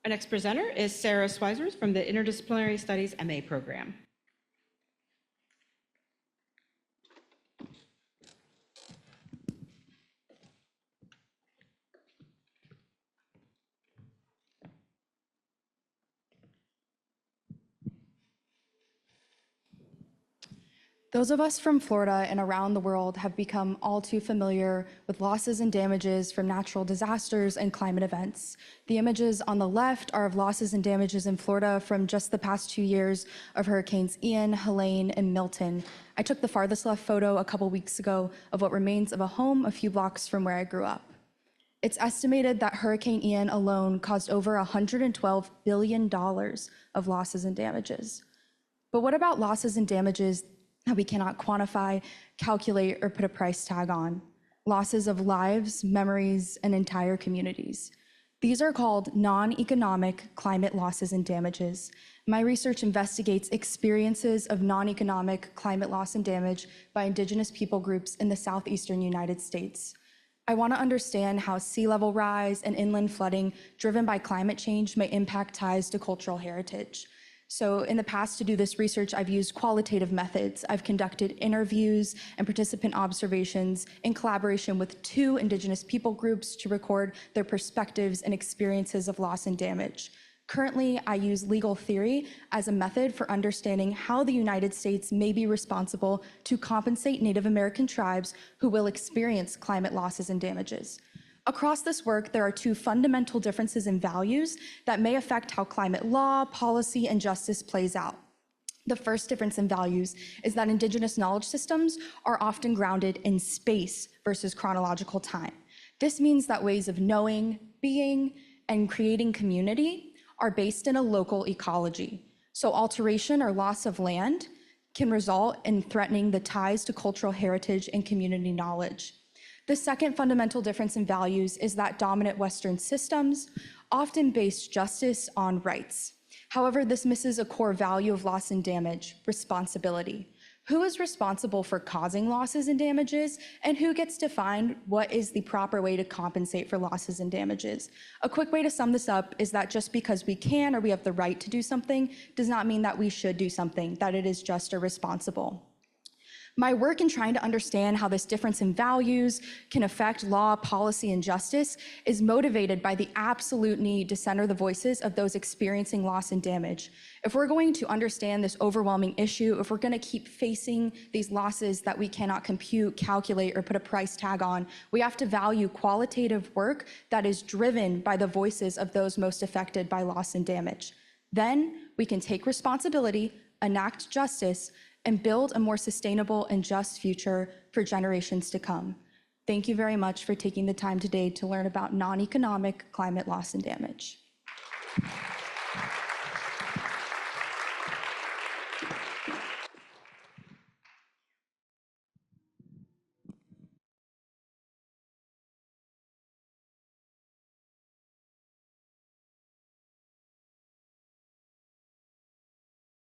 Our next presenter is Sarah Swiersz from the Interdisciplinary Studies MA program. Those of us from Florida and around the world have become all too familiar with losses and damages from natural disasters and climate events. The images on the left are of losses and damages in Florida from just the past 2 years of Hurricanes Ian, Helene, and Milton. I took the farthest left photo a couple weeks ago of what remains of a home a few blocks from where I grew up. It's estimated that Hurricane Ian alone caused over $112 billion of losses and damages. But what about losses and damages that we cannot quantify, calculate, or put a price tag on? Losses of lives, memories, and entire communities. These are called non-economic climate losses and damages. My research investigates experiences of non-economic climate loss and damage by Indigenous people groups in the southeastern United States. I want to understand how sea level rise and inland flooding driven by climate change may impact ties to cultural heritage. So in the past, to do this research, I've used qualitative methods. I've conducted interviews and participant observations in collaboration with 2 Indigenous people groups to record their perspectives and experiences of loss and damage. Currently, I use legal theory as a method for understanding how the United States may be responsible to compensate Native American tribes who will experience climate losses and damages. Across this work, there are 2 fundamental differences in values that may affect how climate law, policy, and justice plays out. The first difference in values is that Indigenous knowledge systems are often grounded in space versus chronological time. This means that ways of knowing, being, and creating community are based in a local ecology. So alteration or loss of land can result in threatening the ties to cultural heritage and community knowledge. The second fundamental difference in values is that dominant Western systems often base justice on rights. However, this misses a core value of loss and damage: responsibility. Who is responsible for causing losses and damages, and who gets to find what is the proper way to compensate for losses and damages? A quick way to sum this up is that just because we can or we have the right to do something does not mean that we should do something, that it is just or responsible. My work in trying to understand how this difference in values can affect law, policy, and justice is motivated by the absolute need to center the voices of those experiencing loss and damage. If we're going to understand this overwhelming issue, if we're going to keep facing these losses that we cannot compute, calculate, or put a price tag on, we have to value qualitative work that is driven by the voices of those most affected by loss and damage. Then we can take responsibility, enact justice, and build a more sustainable and just future for generations to come. Thank you very much for taking the time today to learn about non-economic climate loss and damage.